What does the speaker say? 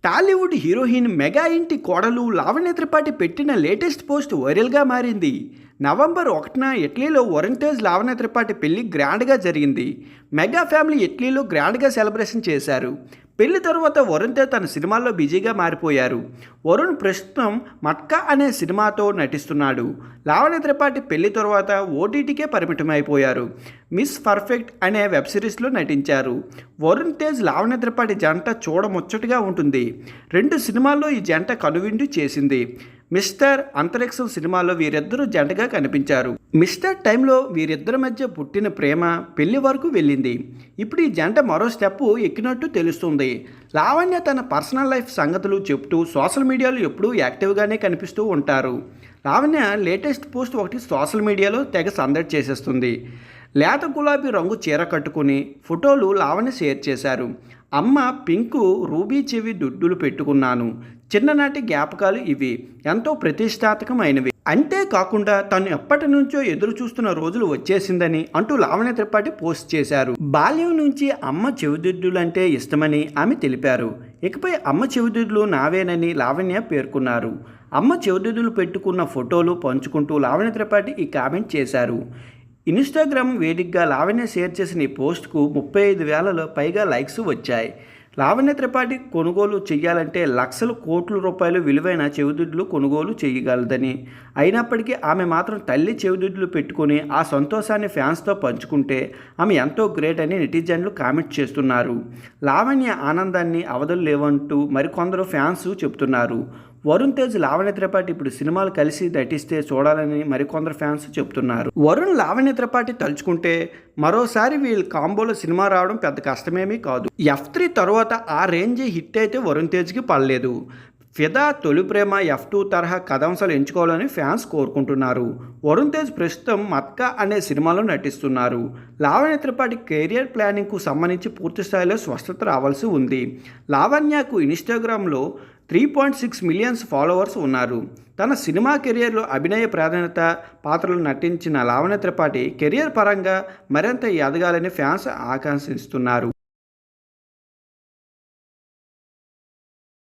Tollywood heroine mega ఇంటి కోడలు లావణ్య త్రిపాఠి పెట్టిన లేటెస్ట్ పోస్ట్ వైరల్గా మారింది. నవంబర్ 1న ఇటలీలో వరుణ్ తేజ్ లావణ్య త్రిపాఠి పెళ్లి గ్రాండ్గా జరిగింది. మెగా ఫ్యామిలీ ఇటలీలో గ్రాండ్గా సెలబ్రేషన్ చేశారు. పెళ్లి తర్వాత వరుణ్ తేజ్ తన సినిమాల్లో బిజీగా మారిపోయారు. వరుణ్ ప్రస్తుతం మట్కా అనే సినిమాతో నటిస్తున్నాడు. లావణ్య త్రిపాఠి పెళ్లి తర్వాత ఓటీటీకే పరిమితమైపోయారు. మిస్ పర్ఫెక్ట్ అనే వెబ్ సిరీస్లో నటించారు. వరుణ్ తేజ్ లావణ్య త్రిపాఠి జంట చూడముచ్చటగా ఉంటుంది. 2 సినిమాల్లో ఈ జంట కనువిందు చేసింది. మిస్టర్ అంతరిక్షం సినిమాలో వీరిద్దరూ జంటగా కనిపించారు. మిస్టర్ టైంలో వీరిద్దరి మధ్య పుట్టిన ప్రేమ పెళ్లి వరకు వెళ్ళింది. ఇప్పుడు ఈ జంట మరో స్టెప్ ఎక్కినట్టు తెలుస్తుంది. లావణ్య తన పర్సనల్ లైఫ్ సంగతులు చెప్తూ సోషల్ మీడియాలో ఎప్పుడూ యాక్టివ్గానే కనిపిస్తూ ఉంటారు. లావణ్య లేటెస్ట్ పోస్ట్ ఒకటి సోషల్ మీడియాలో తెగ సందడి చేసేస్తుంది. లేత గులాబీ రంగు చీర కట్టుకుని ఫోటోలు లావణ్య షేర్ చేశారు. అమ్మ పింకు రూబీ చెవి దుడ్డులు పెట్టుకున్నాను. చిన్ననాటి జ్ఞాపకాలు ఇవి ఎంతో ప్రతిష్టాత్మకమైనవి. అంతేకాకుండా తను ఎప్పటి నుంచో ఎదురు చూస్తున్న రోజులు వచ్చేసిందని అంటూ లావణ్య త్రిపాఠి పోస్ట్ చేశారు. బాల్యం నుంచి అమ్మ చెవిదిద్దులంటే ఇష్టమని ఆమె తెలిపారు. ఇకపై అమ్మ చెవిదిద్దులు నావేనని లావణ్య పేర్కొన్నారు. అమ్మ చెవిదిద్దులు పెట్టుకున్న ఫోటోలు పంచుకుంటూ లావణ్య త్రిపాఠి ఈ కామెంట్ చేశారు. ఇన్స్టాగ్రామ్ వేదికగా లావణ్య షేర్ చేసిన ఈ పోస్ట్కు 35,000 పైగా లైక్స్ వచ్చాయి. లావణ్య త్రిపాఠి కొనుగోలు చేయాలంటే లక్షల కోట్ల రూపాయలు విలువైన చెవిదిద్దులు కొనుగోలు చేయగలదని, అయినప్పటికీ ఆమె మాత్రం తల్లి చెవిదిద్దులు పెట్టుకుని ఆ సంతోషాన్ని ఫ్యాన్స్తో పంచుకుంటే ఆమె ఎంతో గ్రేట్ అని నెటిజన్లు కామెంట్ చేస్తున్నారు. లావణ్య ఆనందాన్ని అవధులు లేవంటూ మరికొందరు ఫ్యాన్స్ చెబుతున్నారు. వరుణ్ తేజ్ లావణ్య త్రిపాఠి ఇప్పుడు సినిమాలు కలిసి నటిస్తే చూడాలని మరికొందరు ఫ్యాన్స్ చెబుతున్నారు. వరుణ్ లావణ్య త్రిపాఠి తలుచుకుంటే మరోసారి వీళ్ళ కాంబోలో సినిమా రావడం పెద్ద కష్టమేమీ కాదు. F3 తర్వాత ఆ రేంజ్ హిట్ అయితే వరుణ్ తేజ్కి పడలేదు. ఫిదా, తొలి ప్రేమ, F2 తరహా కథాంశాలు ఎంచుకోవాలని ఫ్యాన్స్ కోరుకుంటున్నారు. వరుణ్ తేజ్ ప్రస్తుతం మట్కా అనే సినిమాలో నటిస్తున్నారు. లావణ్య త్రిపాఠి కెరియర్ ప్లానింగ్కు సంబంధించి పూర్తి స్థాయిలో స్పష్టత రావాల్సి ఉంది. లావణ్యకు ఇన్స్టాగ్రామ్లో 3.6 మిలియన్స్ ఫాలోవర్స్ ఉన్నారు. తన సినిమా కెరియర్లో అభినయ ప్రాధాన్యత పాత్రలు నటించిన లావణ్య త్రిపాఠి కెరియర్ పరంగా మరింత ఎదగాలని ఫ్యాన్స్ ఆకాంక్షిస్తున్నారు.